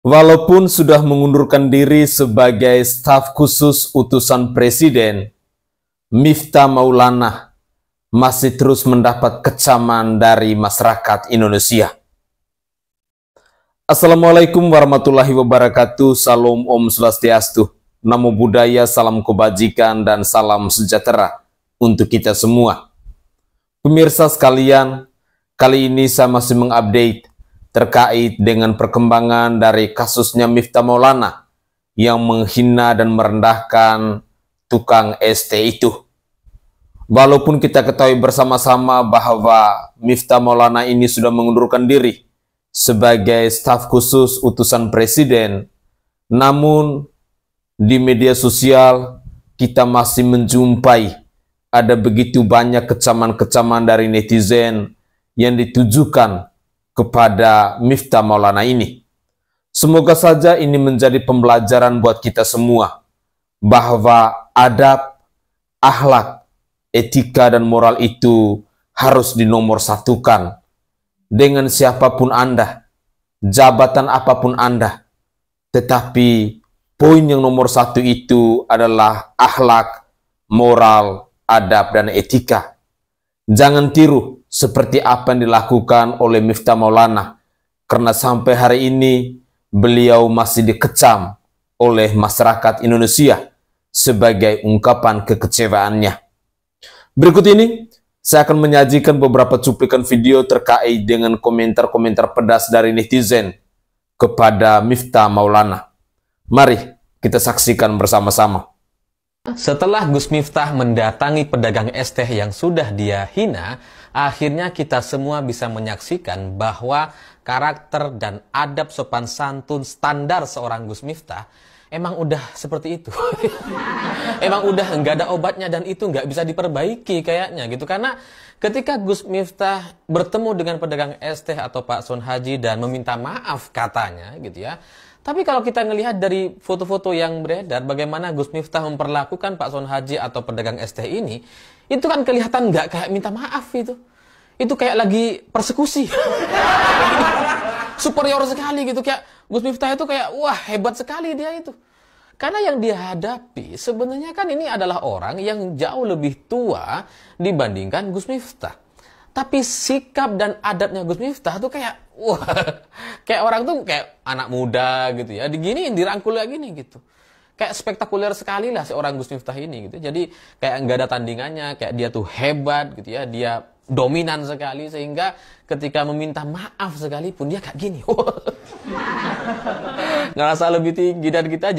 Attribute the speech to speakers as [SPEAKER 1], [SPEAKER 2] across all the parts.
[SPEAKER 1] Walaupun sudah mengundurkan diri sebagai staf khusus utusan Presiden, Miftah Maulana masih terus mendapat kecaman dari masyarakat Indonesia. Assalamualaikum warahmatullahi wabarakatuh. Salam Om Swastiastu. Namo Buddhaya, salam kebajikan dan salam sejahtera untuk kita semua. Pemirsa sekalian, kali ini saya masih mengupdate terkait dengan perkembangan dari kasusnya Miftah Maulana yang menghina dan merendahkan tukang ST itu. Walaupun kita ketahui bersama-sama bahwa Miftah Maulana ini sudah mengundurkan diri sebagai staf khusus utusan Presiden, namun di media sosial kita masih menjumpai ada begitu banyak kecaman-kecaman dari netizen yang ditujukan kepada Miftah Maulana ini. Semoga saja ini menjadi pembelajaran buat kita semua bahwa adab, akhlak, etika dan moral itu harus dinomorsatukan dengan siapapun Anda, jabatan apapun Anda. Tetapi poin yang nomor satu itu adalah akhlak, moral, adab dan etika. Jangan tiru seperti apa yang dilakukan oleh Miftah Maulana, karena sampai hari ini beliau masih dikecam oleh masyarakat Indonesia sebagai ungkapan kekecewaannya. Berikut ini saya akan menyajikan beberapa cuplikan video terkait dengan komentar-komentar pedas dari netizen kepada Miftah Maulana. Mari kita saksikan bersama-sama.
[SPEAKER 2] Setelah Gus Miftah mendatangi pedagang es teh yang sudah dia hina, akhirnya kita semua bisa menyaksikan bahwa karakter dan adab sopan santun standar seorang Gus Miftah emang udah seperti itu. Emang udah nggak ada obatnya dan itu nggak bisa diperbaiki kayaknya gitu. Karena ketika Gus Miftah bertemu dengan pedagang es teh atau Pak Son Haji dan meminta maaf katanya gitu ya. Tapi kalau kita ngelihat dari foto-foto yang beredar, bagaimana Gus Miftah memperlakukan Pak Son Haji atau pedagang es teh ini, itu kan kelihatan nggak kayak minta maaf itu. Itu kayak lagi persekusi. Superior sekali gitu. Kayak Gus Miftah itu kayak, wah hebat sekali dia itu. Karena yang dia hadapi sebenarnya kan ini adalah orang yang jauh lebih tua dibandingkan Gus Miftah. Tapi sikap dan adatnya Gus Miftah tuh kayak, wah, kayak orang tuh kayak anak muda gitu ya. Diginiin, dirangkul kayak gini gitu. Kayak spektakuler sekali lah seorang Gus Miftah ini gitu. Jadi kayak nggak ada tandingannya, kayak dia tuh hebat gitu ya. Dia dominan sekali sehingga ketika meminta maaf sekalipun dia kayak gini. Ngerasa lebih tinggi dan kita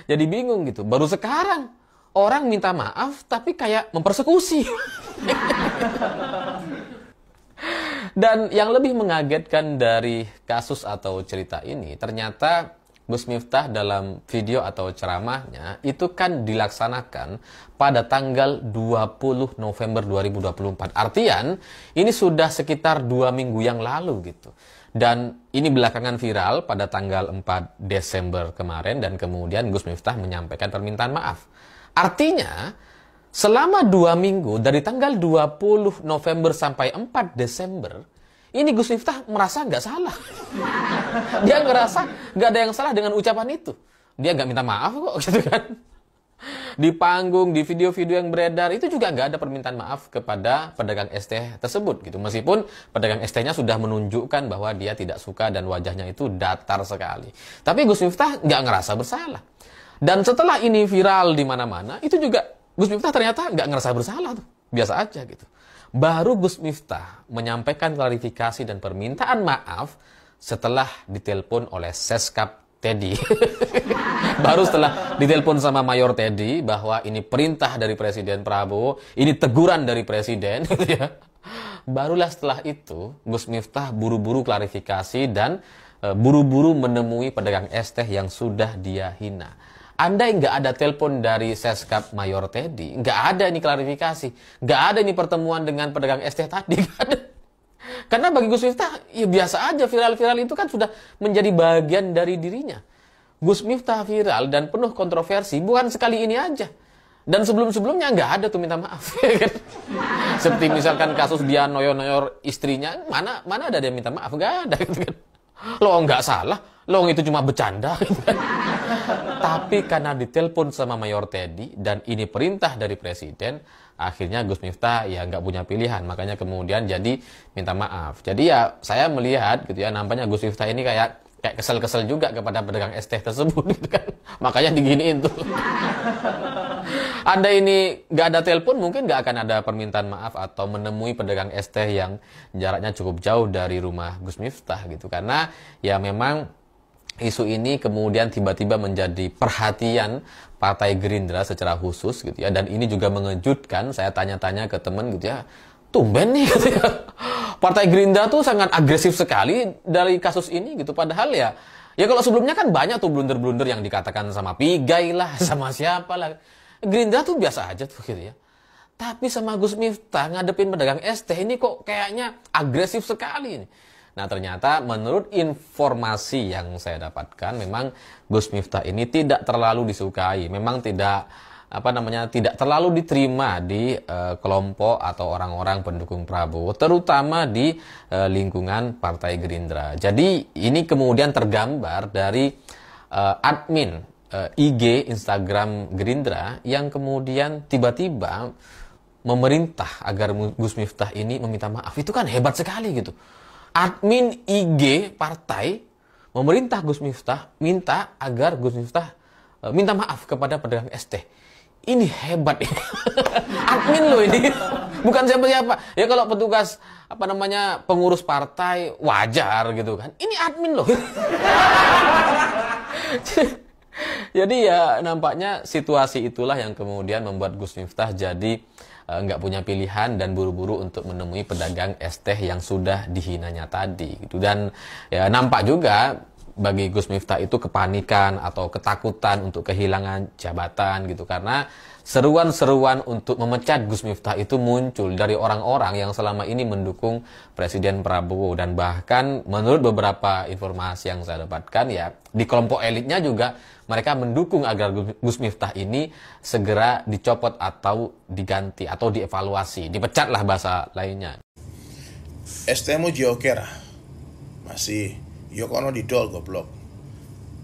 [SPEAKER 2] jadi bingung gitu. Baru sekarang orang minta maaf tapi kayak mempersekusi. Dan yang lebih mengagetkan dari kasus atau cerita ini, ternyata Gus Miftah dalam video atau ceramahnya itu kan dilaksanakan pada tanggal 20 November 2024. Artian, ini sudah sekitar 2 minggu yang lalu gitu. Dan ini belakangan viral pada tanggal 4 Desember kemarin dan kemudian Gus Miftah menyampaikan permintaan maaf. Artinya, selama 2 minggu, dari tanggal 20 November sampai 4 Desember, ini Gus Miftah merasa nggak salah. Dia ngerasa nggak ada yang salah dengan ucapan itu. Dia nggak minta maaf kok, gitu kan. Di panggung, di video-video yang beredar, itu juga nggak ada permintaan maaf kepada pedagang es teh tersebut, gitu. Meskipun pedagang es tehnya sudah menunjukkan bahwa dia tidak suka dan wajahnya itu datar sekali. Tapi Gus Miftah nggak ngerasa bersalah. Dan setelah ini viral di mana-mana, itu juga Gus Miftah ternyata nggak ngerasa bersalah tuh, biasa aja gitu. Baru Gus Miftah menyampaikan klarifikasi dan permintaan maaf setelah ditelepon oleh Seskap Teddy. Baru setelah ditelepon sama Mayor Teddy bahwa ini perintah dari Presiden Prabowo, ini teguran dari Presiden, gitu ya. Barulah setelah itu Gus Miftah buru-buru klarifikasi dan buru-buru menemui pedagang es teh yang sudah dia hina. Andai nggak ada telepon dari Seskap Mayor Teddy, nggak ada ini klarifikasi, nggak ada ini pertemuan dengan pedagang es teh tadi, nggak ada. Karena bagi Gus Miftah, ya biasa aja, viral-viral itu kan sudah menjadi bagian dari dirinya. Gus Miftah viral dan penuh kontroversi, bukan sekali ini aja. Dan sebelum-sebelumnya nggak ada tuh minta maaf. Seperti misalkan kasus dia noyor-noyor istrinya, mana ada dia minta maaf, nggak ada. Gitu kan. Lo nggak salah, Loh itu cuma bercanda gitu kan. Tapi karena ditelepon sama Mayor Teddy dan ini perintah dari Presiden, akhirnya Gus Miftah ya nggak punya pilihan. Makanya kemudian jadi minta maaf. Jadi ya saya melihat gitu ya, nampaknya Gus Miftah ini kayak kesel-kesel juga kepada pedagang es teh tersebut gitu kan. Makanya diginiin tuh. Anda ini nggak ada telepon, mungkin nggak akan ada permintaan maaf atau menemui pedagang es teh yang jaraknya cukup jauh dari rumah Gus Miftah gitu. Karena ya memang isu ini kemudian tiba-tiba menjadi perhatian Partai Gerindra secara khusus gitu ya, dan ini juga mengejutkan. Saya tanya-tanya ke teman gitu ya, tumben nih gitu ya. Partai Gerindra tuh sangat agresif sekali dari kasus ini gitu, padahal ya kalau sebelumnya kan banyak tuh blunder-blunder yang dikatakan sama Pigai lah, sama siapa lah. Gerindra tuh biasa aja tuh gitu ya. Tapi sama Gus Miftah ngadepin pedagang es teh ini kok kayaknya agresif sekali nih. Nah ternyata menurut informasi yang saya dapatkan memang Gus Miftah ini tidak terlalu disukai, memang tidak tidak terlalu diterima di kelompok atau orang-orang pendukung Prabowo, terutama di lingkungan Partai Gerindra. Jadi ini kemudian tergambar dari admin IG Instagram Gerindra yang kemudian tiba-tiba memerintah agar Gus Miftah ini meminta maaf. Itu kan hebat sekali gitu. Admin IG partai memerintah Gus Miftah minta agar Gus Miftah minta maaf kepada pedagang es teh. Ini hebat ini. Admin loh ini. Bukan siapa-siapa. Ya kalau petugas pengurus partai wajar gitu kan. Ini admin loh. Jadi ya nampaknya situasi itulah yang kemudian membuat Gus Miftah jadi nggak punya pilihan dan buru-buru untuk menemui pedagang es teh yang sudah dihinanya tadi gitu. Dan ya nampak juga bagi Gus Miftah itu kepanikan atau ketakutan untuk kehilangan jabatan gitu, karena seruan-seruan untuk memecat Gus Miftah itu muncul dari orang-orang yang selama ini mendukung Presiden Prabowo, dan bahkan menurut beberapa informasi yang saya dapatkan ya di kelompok elitnya juga mereka mendukung agar Gus Miftah ini segera dicopot atau diganti atau dievaluasi, dipecat lah bahasa lainnya.
[SPEAKER 3] STMU Jiokera masih Yokono didol goblok.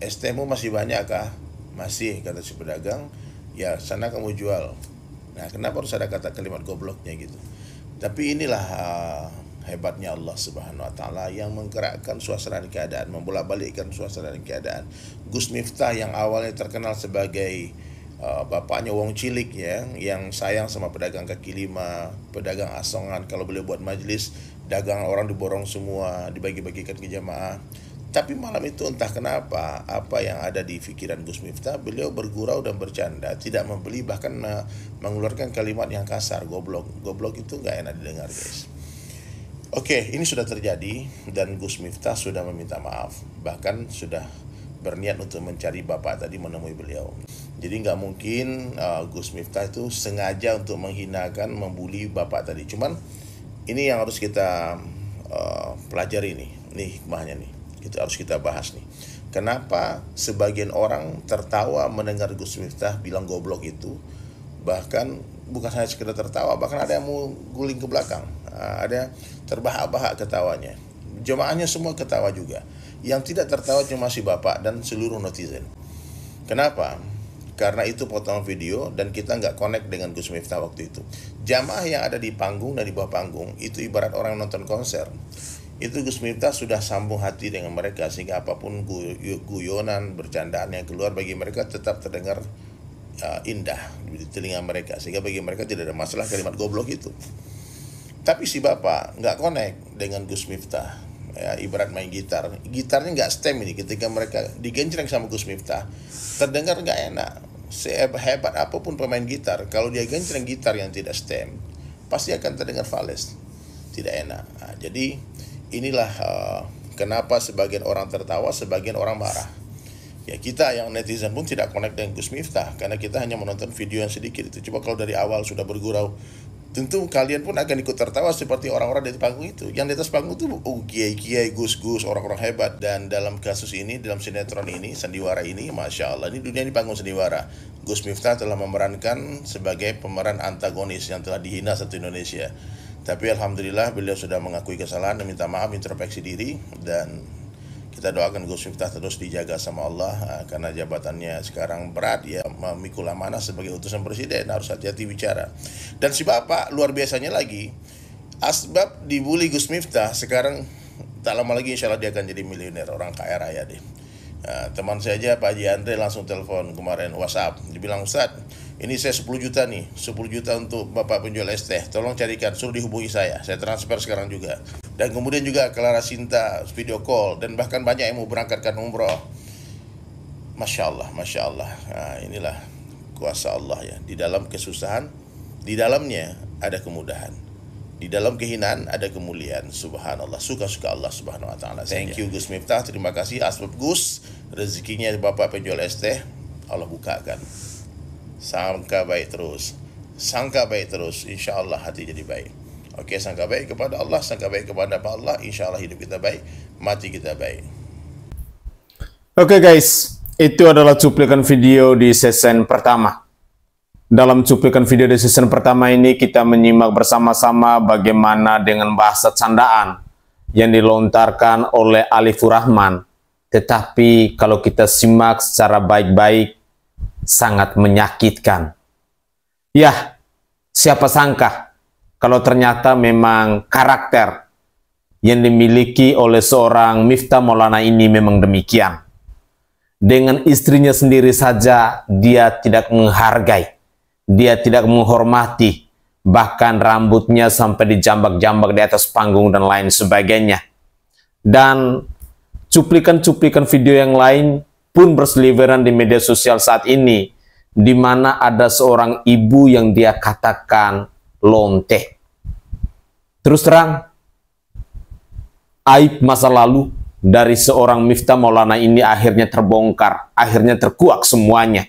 [SPEAKER 3] STMU masih banyak kah? Masih, kata si pedagang. Ya sana kamu jual. Nah kenapa harus ada kata kalimat gobloknya gitu? Tapi inilah hebatnya Allah Subhanahu Wa Taala yang menggerakkan suasana keadaan, membolak-balikkan suasana keadaan. Gus Miftah yang awalnya terkenal sebagai bapaknya wong cilik ya, yang sayang sama pedagang kaki lima, pedagang asongan. Kalau beliau buat majelis, dagangan orang diborong semua, dibagi-bagikan ke jamaah. Tapi malam itu entah kenapa apa yang ada di pikiran Gus Miftah, beliau bergurau dan bercanda, tidak membeli, bahkan mengeluarkan kalimat yang kasar, goblok. Goblok itu gak enak didengar guys. Oke, ini sudah terjadi dan Gus Miftah sudah meminta maaf, bahkan sudah berniat untuk mencari bapak tadi, menemui beliau. Jadi nggak mungkin Gus Miftah itu sengaja untuk menghinakan, membuli bapak tadi. Cuman ini yang harus kita pelajari nih hikmahnya nih. Itu harus kita bahas nih. Kenapa sebagian orang tertawa mendengar Gus Miftah bilang goblok itu? Bahkan bukan hanya sekedar tertawa, bahkan ada yang mau guling ke belakang. Ada terbahak-bahak ketawanya. Jemaahnya semua ketawa juga. Yang tidak tertawa cuma si bapak dan seluruh netizen. Kenapa? Karena itu potongan video dan kita nggak connect dengan Gus Miftah waktu itu. Jamaah yang ada di panggung dan di bawah panggung itu ibarat orang nonton konser. Itu Gus Miftah sudah sambung hati dengan mereka, sehingga apapun guyonan, bercandaan yang keluar bagi mereka tetap terdengar indah di telinga mereka, sehingga bagi mereka tidak ada masalah kalimat goblok itu. Tapi si bapak nggak connect dengan Gus Miftah, ya, ibarat main gitar, gitarnya nggak stem ini. Ketika mereka digencreng sama Gus Miftah, terdengar nggak enak. Sehebat apapun pemain gitar, kalau dia gencreng gitar yang tidak stem, pasti akan terdengar fales, tidak enak. Nah, jadi inilah kenapa sebagian orang tertawa, sebagian orang marah. Ya kita yang netizen pun tidak connect dengan Gus Miftah karena kita hanya menonton video yang sedikit itu. Coba kalau dari awal sudah bergurau, tentu kalian pun akan ikut tertawa seperti orang-orang di panggung itu. Yang di atas panggung itu kiai-kiai, gus-gus, orang-orang hebat. Dan dalam kasus ini, dalam sinetron ini, sandiwara ini, Masya Allah, ini dunia ini panggung sandiwara. Gus Miftah telah memerankan sebagai pemeran antagonis yang telah dihina satu Indonesia. Tapi alhamdulillah beliau sudah mengakui kesalahan dan minta maaf, introspeksi diri, dan Kita doakan Gus Miftah terus dijaga sama Allah, karena jabatannya sekarang berat, ya memikul amanah sebagai utusan presiden, harus hati-hati bicara. Dan si bapak luar biasanya lagi, asbab dibully Gus Miftah, sekarang tak lama lagi insya Allah dia akan jadi miliuner, orang kaya raya deh. Teman saya aja Pak Haji Andre langsung telepon kemarin WhatsApp, dibilang, Ustadz, ini saya 10 juta nih, 10 juta untuk bapak penjual es teh, tolong carikan, suruh dihubungi saya transfer sekarang juga. Dan kemudian juga Clara Sinta video call, dan bahkan banyak yang mau berangkatkan umroh. Masya Allah, Masya Allah. Nah, inilah kuasa Allah ya. Di dalam kesusahan, di dalamnya ada kemudahan. Di dalam kehinaan ada kemuliaan. Subhanallah, suka-suka Allah subhanahu wa ta'ala. Thank you Gus Miftah, terima kasih. Asbab Gus, rezekinya bapak penjual es teh Allah bukakan. Sangka baik terus, sangka baik terus, insya Allah hati jadi baik. Oke, sangka baik kepada Allah, sangka baik kepada Allah, insya Allah hidup kita baik, mati kita baik.
[SPEAKER 1] Oke guys, itu adalah cuplikan video di season pertama. Dalam cuplikan video di season pertama ini, kita menyimak bersama-sama bagaimana dengan bahasa candaan yang dilontarkan oleh Alifur Rahman. Tetapi kalau kita simak secara baik-baik, sangat menyakitkan. Ya, siapa sangka kalau ternyata memang karakter yang dimiliki oleh seorang Miftah Maulana ini memang demikian. Dengan istrinya sendiri saja dia tidak menghargai, dia tidak menghormati, bahkan rambutnya sampai dijambak-jambak di atas panggung dan lain sebagainya. Dan cuplikan-cuplikan video yang lain pun berseliweran di media sosial saat ini, di mana ada seorang ibu yang dia katakan lonte. Terus terang, aib masa lalu dari seorang Miftah Maulana ini akhirnya terbongkar, akhirnya terkuak semuanya.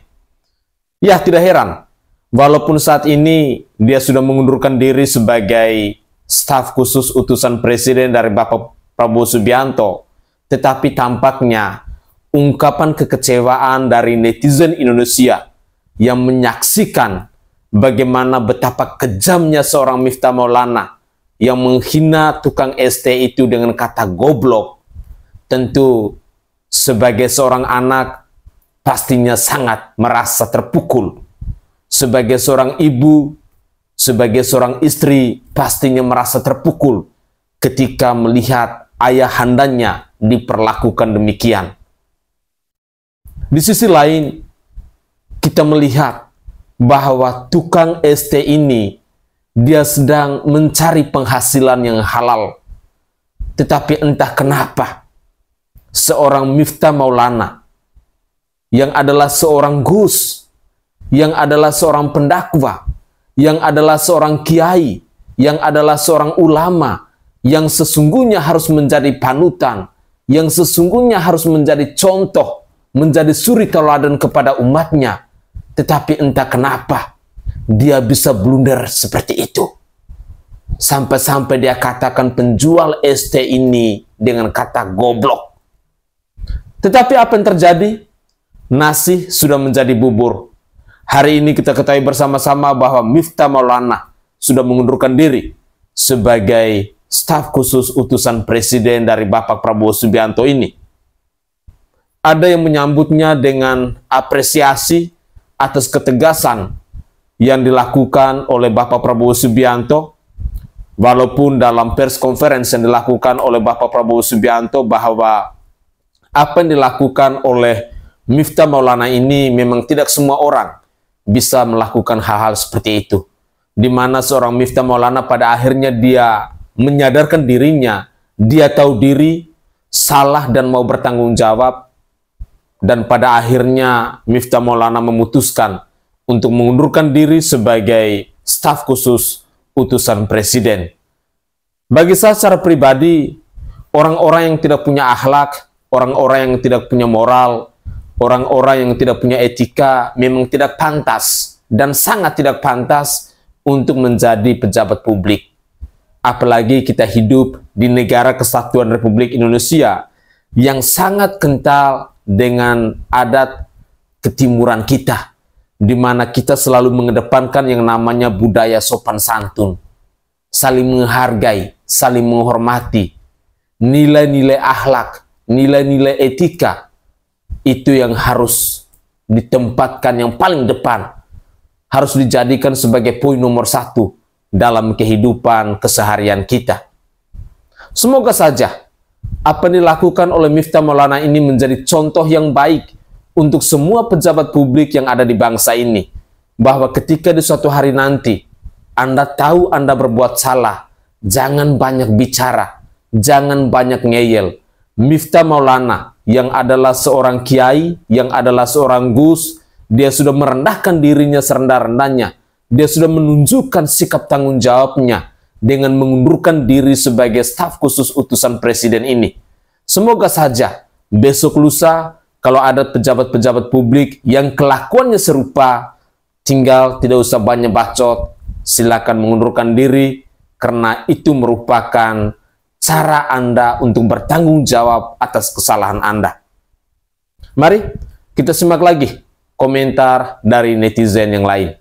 [SPEAKER 1] Ya, tidak heran, walaupun saat ini dia sudah mengundurkan diri sebagai staf khusus utusan presiden dari Bapak Prabowo Subianto, tetapi tampaknya ungkapan kekecewaan dari netizen Indonesia yang menyaksikan bagaimana betapa kejamnya seorang Miftah Maulana yang menghina tukang ST itu dengan kata goblok, tentu sebagai seorang anak pastinya sangat merasa terpukul. Sebagai seorang ibu, sebagai seorang istri pastinya merasa terpukul ketika melihat ayahandanya diperlakukan demikian. Di sisi lain, kita melihat bahwa tukang ST ini dia sedang mencari penghasilan yang halal. Tetapi entah kenapa seorang Miftah Maulana yang adalah seorang gus, yang adalah seorang pendakwa, yang adalah seorang kiai, yang adalah seorang ulama, yang sesungguhnya harus menjadi panutan, yang sesungguhnya harus menjadi contoh, menjadi suri teladan kepada umatnya. Tetapi entah kenapa dia bisa blunder seperti itu. Sampai-sampai dia katakan penjual ST ini dengan kata goblok. Tetapi apa yang terjadi? Nasi sudah menjadi bubur. Hari ini kita ketahui bersama-sama bahwa Miftah Maulana sudah mengundurkan diri sebagai staf khusus utusan presiden dari Bapak Prabowo Subianto ini. Ada yang menyambutnya dengan apresiasi atas ketegasan yang dilakukan oleh Bapak Prabowo Subianto, walaupun dalam pers conference yang dilakukan oleh Bapak Prabowo Subianto bahwa apa yang dilakukan oleh Miftah Maulana ini memang tidak semua orang bisa melakukan hal-hal seperti itu. Di mana seorang Miftah Maulana pada akhirnya dia menyadarkan dirinya, dia tahu diri, salah dan mau bertanggung jawab, dan pada akhirnya Miftah Maulana memutuskan untuk mengundurkan diri sebagai staf khusus utusan presiden. Bagi saya secara pribadi, orang-orang yang tidak punya akhlak, orang-orang yang tidak punya moral, orang-orang yang tidak punya etika memang tidak pantas dan sangat tidak pantas untuk menjadi pejabat publik. Apalagi kita hidup di negara kesatuan Republik Indonesia yang sangat kental dengan adat ketimuran kita, di mana kita selalu mengedepankan yang namanya budaya sopan santun, saling menghargai, saling menghormati, nilai-nilai akhlak, nilai-nilai etika itu yang harus ditempatkan yang paling depan, harus dijadikan sebagai poin nomor 1 dalam kehidupan keseharian kita. Semoga saja apa yang dilakukan oleh Miftah Maulana ini menjadi contoh yang baik untuk semua pejabat publik yang ada di bangsa ini, bahwa ketika di suatu hari nanti Anda tahu Anda berbuat salah, jangan banyak bicara, jangan banyak ngeyel. Miftah Maulana yang adalah seorang kiai, yang adalah seorang gus, dia sudah merendahkan dirinya serendah-rendahnya. Dia sudah menunjukkan sikap tanggung jawabnya dengan mengundurkan diri sebagai staf khusus utusan presiden ini. Semoga saja besok lusa kalau ada pejabat-pejabat publik yang kelakuannya serupa, tinggal tidak usah banyak bacot, silakan mengundurkan diri, karena itu merupakan cara Anda untuk bertanggung jawab atas kesalahan Anda. Mari kita simak lagi komentar dari netizen yang lain.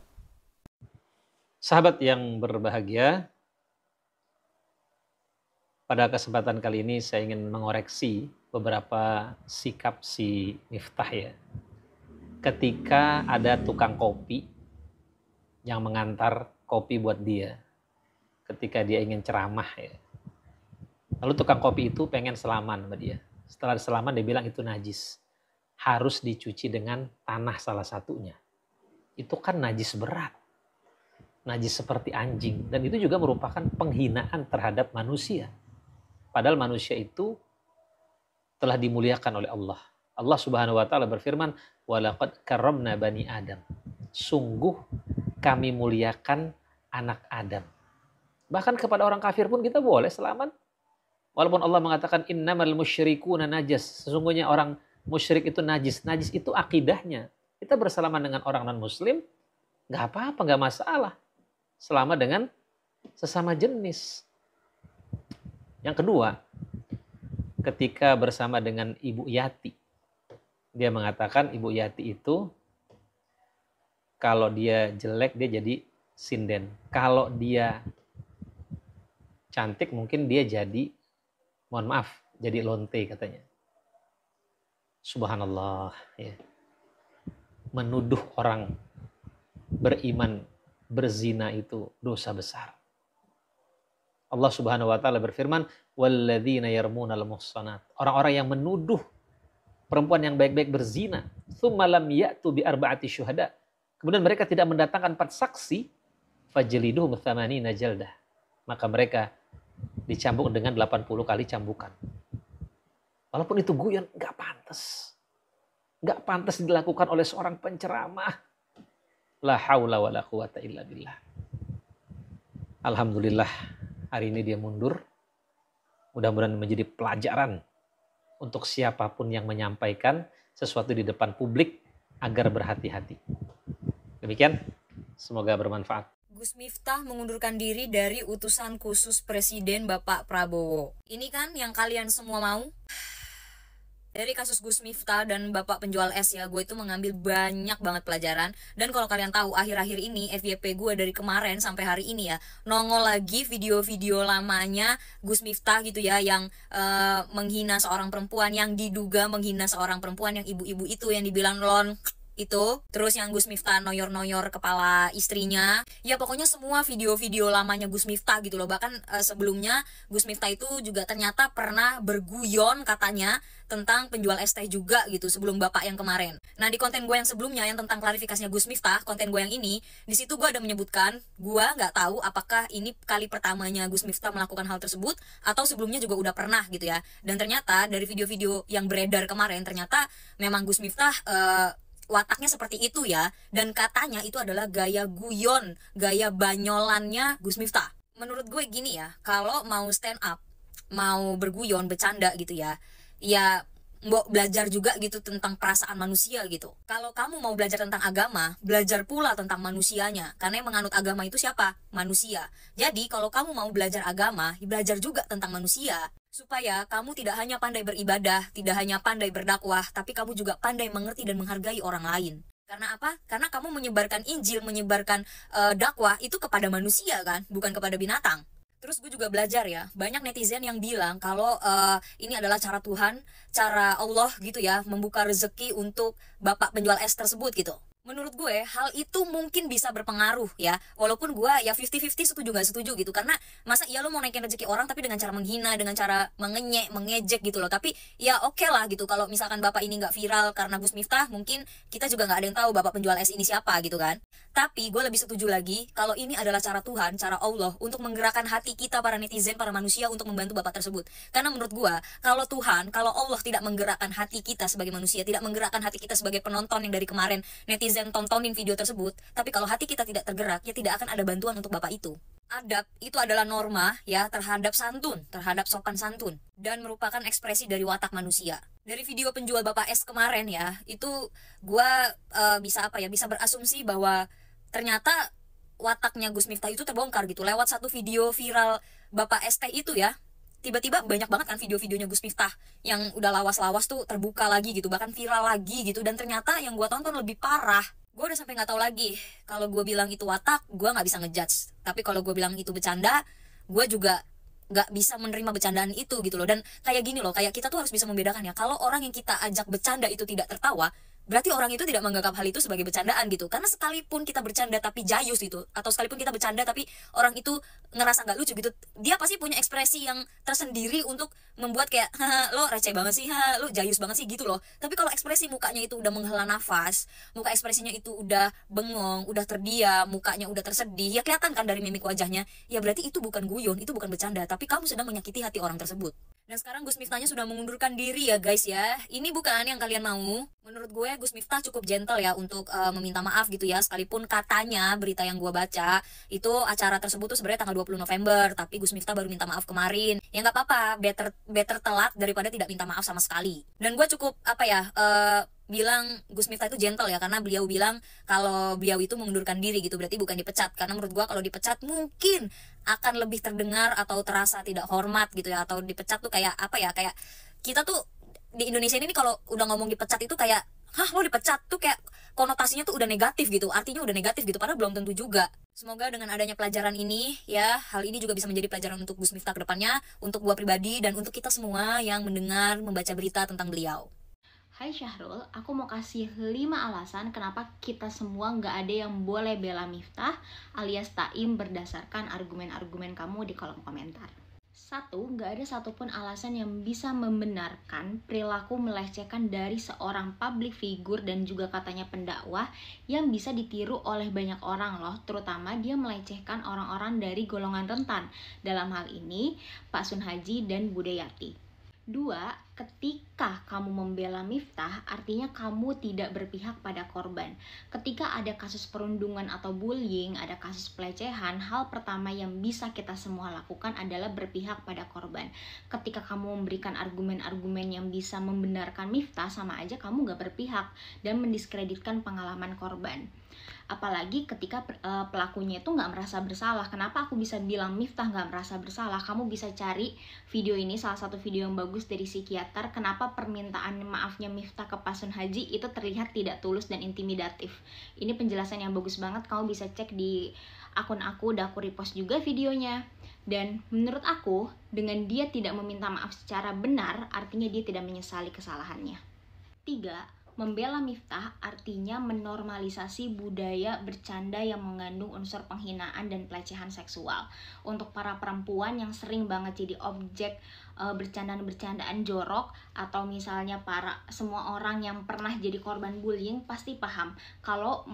[SPEAKER 4] Sahabat yang berbahagia, pada kesempatan kali ini saya ingin mengoreksi beberapa sikap si Miftah ya. Ketika ada tukang kopi yang mengantar kopi buat dia, ketika dia ingin ceramah ya. Lalu tukang kopi itu pengen selaman sama dia. Setelah selaman dia bilang itu najis. Harus dicuci dengan tanah salah satunya. Itu kan najis berat. Najis seperti anjing. Dan itu juga merupakan penghinaan terhadap manusia. Padahal manusia itu telah dimuliakan oleh Allah. Allah Subhanahu wa taala berfirman, "Walaqad karramna bani Adam." Sungguh kami muliakan anak Adam. Bahkan kepada orang kafir pun kita boleh selamat. Walaupun Allah mengatakan innamal musyrikuna najas. Sesungguhnya orang musyrik itu najis. Najis itu akidahnya. Kita bersalaman dengan orang non-muslim, nggak apa-apa, nggak masalah. Selama dengan sesama jenis. Yang kedua, ketika bersama dengan Ibu Yati. Dia mengatakan Ibu Yati itu kalau dia jelek dia jadi sinden. Kalau dia cantik mungkin dia jadi, mohon maaf, jadi lonte katanya. Subhanallah. Ya. Menuduh orang beriman berzina itu dosa besar. Allah Subhanahu wa taala berfirman, "Walladzina yarmunal muhsanat." Orang-orang yang menuduh perempuan yang baik-baik berzina, tsumma lam ya'tu bi arba'ati syuhada. Kemudian mereka tidak mendatangkan 4 saksi, fajliduhum tsamanina jaldah. Maka mereka dicambuk dengan 80 kali cambukan. Walaupun itu guyon, nggak pantas. Nggak pantas dilakukan oleh seorang penceramah. La haula wa la quwata illa billah. Alhamdulillah, hari ini dia mundur. Mudah-mudahan menjadi pelajaran untuk siapapun yang menyampaikan sesuatu di depan publik agar berhati-hati. Demikian, semoga bermanfaat.
[SPEAKER 5] Gus Miftah mengundurkan diri dari utusan khusus Presiden Bapak Prabowo. Ini kan yang kalian semua mau? Dari kasus Gus Miftah dan Bapak penjual es ya, gue itu mengambil banyak banget pelajaran. Dan kalau kalian tahu, akhir-akhir ini FYP gue dari kemarin sampai hari ini ya, nongol lagi video-video lamanya Gus Miftah gitu ya, yang menghina seorang perempuan, yang diduga menghina seorang perempuan, yang ibu-ibu itu yang dibilang lon itu, terus yang Gus Miftah noyor-noyor kepala istrinya, ya pokoknya semua video-video lamanya Gus Miftah gitu loh. Bahkan sebelumnya Gus Miftah itu juga ternyata pernah berguyon katanya tentang penjual es teh juga gitu sebelum bapak yang kemarin. Nah di konten gue yang sebelumnya yang tentang klarifikasinya Gus Miftah, konten gue yang ini, di situ gue ada menyebutkan gue nggak tahu apakah ini kali pertamanya Gus Miftah melakukan hal tersebut atau sebelumnya juga udah pernah gitu ya. Dan ternyata dari video-video yang beredar kemarin ternyata memang Gus Miftah wataknya seperti itu ya, dan katanya itu adalah gaya guyon, gaya banyolannya Gus Miftah. Menurut gue gini ya, kalau mau stand up, mau berguyon, bercanda gitu ya, ya mbok belajar juga gitu tentang perasaan manusia gitu. Kalau kamu mau belajar tentang agama, belajar pula tentang manusianya, karena yang menganut agama itu siapa? Manusia. Jadi kalau kamu mau belajar agama, belajar juga tentang manusia, supaya kamu tidak hanya pandai beribadah, tidak hanya pandai berdakwah, tapi kamu juga pandai mengerti dan menghargai orang lain. Karena apa? Karena kamu menyebarkan Injil, menyebarkan dakwah itu kepada manusia kan, bukan kepada binatang. Terus gue juga belajar ya, banyak netizen yang bilang kalau ini adalah cara Tuhan, cara Allah gitu ya, membuka rezeki untuk bapak penjual es tersebut gitu. Menurut gue, hal itu mungkin bisa berpengaruh ya. Walaupun gue ya 50-50 setuju gak setuju gitu. Karena masa iya lo mau naikin rezeki orang tapi dengan cara menghina, dengan cara mengenyek, mengejek gitu loh. Tapi ya oke lah gitu. Kalau misalkan bapak ini gak viral karena Gus Miftah, mungkin kita juga gak ada yang tahu bapak penjual es ini siapa gitu kan. Tapi gue lebih setuju lagi kalau ini adalah cara Tuhan, cara Allah untuk menggerakkan hati kita para netizen, para manusia untuk membantu bapak tersebut. Karena menurut gue, kalau Tuhan, kalau Allah tidak menggerakkan hati kita sebagai manusia, tidak menggerakkan hati kita sebagai penonton yang dari kemarin netizen tontonin video tersebut, tapi kalau hati kita tidak tergerak, ya tidak akan ada bantuan untuk bapak itu. Adab itu adalah norma ya terhadap santun, terhadap sopan santun, dan merupakan ekspresi dari watak manusia. Dari video penjual bapak es kemarin ya, itu gua bisa berasumsi bahwa ternyata wataknya Gus Miftah itu terbongkar gitu lewat satu video viral bapak es teh itu ya. Tiba-tiba banyak banget kan video-videonya Gus Miftah yang udah lawas-lawas tuh terbuka lagi gitu, bahkan viral lagi gitu. Dan ternyata yang gue tonton lebih parah. Gue udah sampai nggak tahu lagi kalau gue bilang itu watak, gue nggak bisa ngejudge. Tapi kalau gue bilang itu bercanda, gue juga nggak bisa menerima bercandaan itu gitu loh. Dan kayak gini loh, kayak kita tuh harus bisa membedakan ya. Kalau orang yang kita ajak bercanda itu tidak tertawa, berarti orang itu tidak menganggap hal itu sebagai bercandaan gitu. Karena sekalipun kita bercanda tapi jayus gitu, atau sekalipun kita bercanda tapi orang itu ngerasa nggak lucu gitu, dia pasti punya ekspresi yang tersendiri untuk membuat kayak, haha lo receh banget sih, haha lo jayus banget sih gitu loh. Tapi kalau ekspresi mukanya itu udah menghela nafas, muka ekspresinya itu udah bengong, udah terdiam, mukanya udah tersedih, ya kelihatan kan dari mimik wajahnya, ya berarti itu bukan guyon, itu bukan bercanda, tapi kamu sedang menyakiti hati orang tersebut. Dan sekarang Gus Miftahnya sudah mengundurkan diri ya guys ya. Ini bukan yang kalian mau. Menurut gue Gus Miftah cukup gentle ya untuk meminta maaf gitu ya. Sekalipun katanya berita yang gue baca itu acara tersebut tuh sebenarnya tanggal 20 November, tapi Gus Miftah baru minta maaf kemarin. Ya nggak apa-apa, better telat daripada tidak minta maaf sama sekali. Dan gue cukup bilang Gus Miftah itu gentle ya, karena beliau bilang kalau beliau itu mengundurkan diri gitu, berarti bukan dipecat. Karena menurut gue kalau dipecat mungkin akan lebih terdengar atau terasa tidak hormat gitu ya, atau dipecat tuh kayak kayak kita tuh di Indonesia ini kalau udah ngomong dipecat itu kayak, hah lo dipecat tuh kayak konotasinya tuh udah negatif gitu, artinya udah negatif gitu, padahal belum tentu juga. Semoga dengan adanya pelajaran ini ya, hal ini juga bisa menjadi pelajaran untuk Gus Miftah ke depannya, untuk gua pribadi dan untuk kita semua yang mendengar, membaca berita tentang beliau.
[SPEAKER 6] Hai Syahrul, aku mau kasih 5 alasan kenapa kita semua nggak ada yang boleh bela Miftah alias Taim berdasarkan argumen-argumen kamu di kolom komentar. 1. Nggak ada satupun alasan yang bisa membenarkan perilaku melecehkan dari seorang public figure dan juga katanya pendakwah yang bisa ditiru oleh banyak orang loh, terutama dia melecehkan orang-orang dari golongan rentan. Dalam hal ini, Pak Sun Haji dan Bude Yati. 2. Ketika kamu membela Miftah, artinya kamu tidak berpihak pada korban. Ketika ada kasus perundungan atau bullying, ada kasus pelecehan, hal pertama yang bisa kita semua lakukan adalah berpihak pada korban. Ketika kamu memberikan argumen-argumen yang bisa membenarkan Miftah, sama aja kamu gak berpihak dan mendiskreditkan pengalaman korban. Apalagi ketika pelakunya itu nggak merasa bersalah. Kenapa aku bisa bilang Miftah nggak merasa bersalah? Kamu bisa cari video ini, salah satu video yang bagus dari psikiater. Kenapa permintaan maafnya Miftah ke Pak Sun Haji itu terlihat tidak tulus dan intimidatif. Ini penjelasan yang bagus banget. Kamu bisa cek di akun aku, udah aku repost juga videonya. Dan menurut aku, dengan dia tidak meminta maaf secara benar, artinya dia tidak menyesali kesalahannya. 3. Membela Miftah artinya menormalisasi budaya bercanda yang mengandung unsur penghinaan dan pelecehan seksual. Untuk para perempuan yang sering banget jadi objek bercandaan-bercandaan jorok, atau misalnya semua orang yang pernah jadi korban bullying pasti paham kalau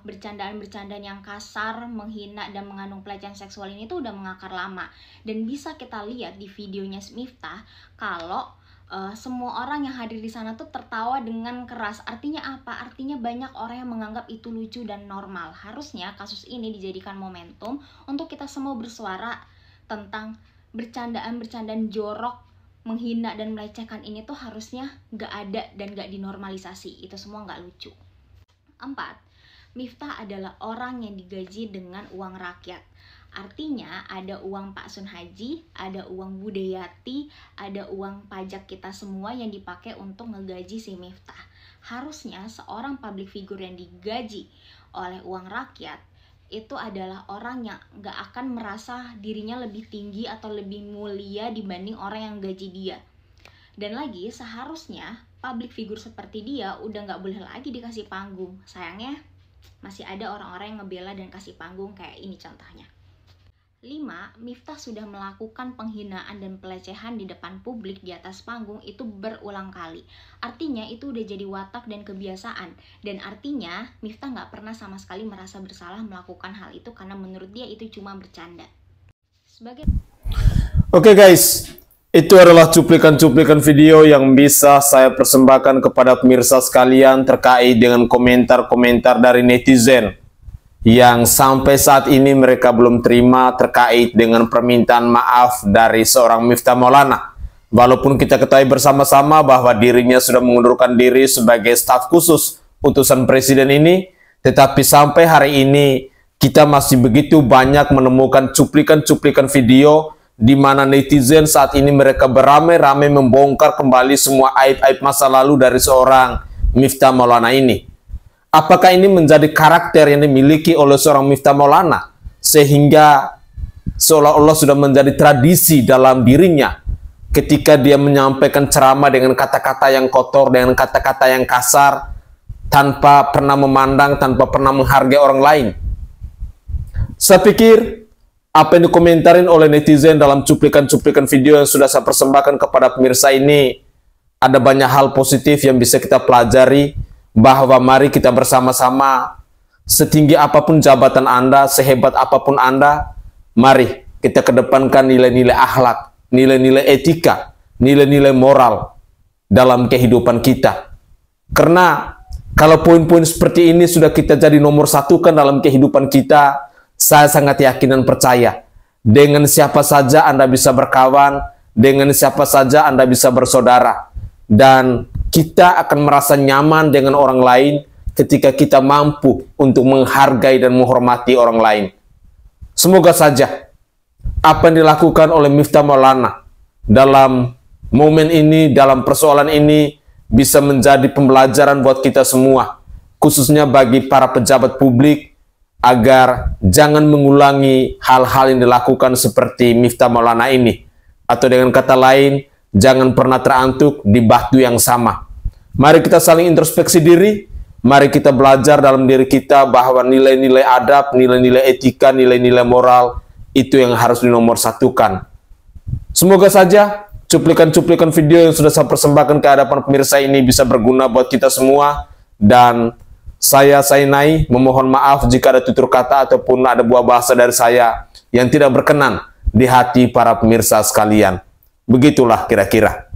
[SPEAKER 6] bercandaan-bercandaan yang kasar, menghina, dan mengandung pelecehan seksual ini tuh udah mengakar lama. Dan bisa kita lihat di videonya Miftah kalau semua orang yang hadir di sana tuh tertawa dengan keras. Artinya apa? Artinya banyak orang yang menganggap itu lucu dan normal. Harusnya kasus ini dijadikan momentum untuk kita semua bersuara tentang bercandaan-bercandaan jorok, menghina dan melecehkan ini tuh harusnya gak ada dan gak dinormalisasi. Itu semua gak lucu. 4. Miftah adalah orang yang digaji dengan uang rakyat. Artinya ada uang Pak Sun Haji, ada uang Bude Yati, ada uang pajak kita semua yang dipakai untuk ngegaji si Miftah. Harusnya seorang public figure yang digaji oleh uang rakyat itu adalah orang yang gak akan merasa dirinya lebih tinggi atau lebih mulia dibanding orang yang gaji dia. Dan lagi seharusnya public figure seperti dia udah gak boleh lagi dikasih panggung. Sayangnya masih ada orang-orang yang ngebela dan kasih panggung kayak ini contohnya. 5. Miftah sudah melakukan penghinaan dan pelecehan di depan publik di atas panggung itu berulang kali. Artinya itu udah jadi watak dan kebiasaan. Dan artinya Miftah nggak pernah sama sekali merasa bersalah melakukan hal itu karena menurut dia itu cuma bercanda.
[SPEAKER 1] Oke guys, itu adalah cuplikan-cuplikan video yang bisa saya persembahkan kepada pemirsa sekalian terkait dengan komentar-komentar dari netizen yang sampai saat ini mereka belum terima terkait dengan permintaan maaf dari seorang Miftah Maulana. Walaupun kita ketahui bersama-sama bahwa dirinya sudah mengundurkan diri sebagai staf khusus utusan presiden ini, tetapi sampai hari ini kita masih begitu banyak menemukan cuplikan-cuplikan video di mana netizen saat ini mereka beramai-ramai membongkar kembali semua aib-aib masa lalu dari seorang Miftah Maulana ini. Apakah ini menjadi karakter yang dimiliki oleh seorang Miftah Maulana sehingga seolah-olah sudah menjadi tradisi dalam dirinya ketika dia menyampaikan ceramah dengan kata-kata yang kotor, dengan kata-kata yang kasar, tanpa pernah memandang, tanpa pernah menghargai orang lain? Saya pikir apa yang dikomentarin oleh netizen dalam cuplikan-cuplikan video yang sudah saya persembahkan kepada pemirsa ini, ada banyak hal positif yang bisa kita pelajari, bahwa mari kita bersama-sama, setinggi apapun jabatan Anda, sehebat apapun Anda, mari kita kedepankan nilai-nilai akhlak, nilai-nilai etika, nilai-nilai moral dalam kehidupan kita. Karena kalau poin-poin seperti ini sudah kita jadi nomor satukan dalam kehidupan kita, saya sangat yakin dan percaya, dengan siapa saja Anda bisa berkawan, dengan siapa saja Anda bisa bersaudara, dan kita akan merasa nyaman dengan orang lain ketika kita mampu untuk menghargai dan menghormati orang lain. Semoga saja apa yang dilakukan oleh Miftah Maulana dalam momen ini, dalam persoalan ini, bisa menjadi pembelajaran buat kita semua, khususnya bagi para pejabat publik, agar jangan mengulangi hal-hal yang dilakukan seperti Miftah Maulana ini. Atau dengan kata lain, jangan pernah terantuk di batu yang sama. Mari kita saling introspeksi diri, mari kita belajar dalam diri kita bahwa nilai-nilai adab, nilai-nilai etika, nilai-nilai moral, itu yang harus dinomorsatukan. Semoga saja cuplikan-cuplikan video yang sudah saya persembahkan ke hadapan pemirsa ini bisa berguna buat kita semua. Dan saya Sainai memohon maaf jika ada tutur kata ataupun ada buah bahasa dari saya yang tidak berkenan di hati para pemirsa sekalian. Begitulah kira-kira.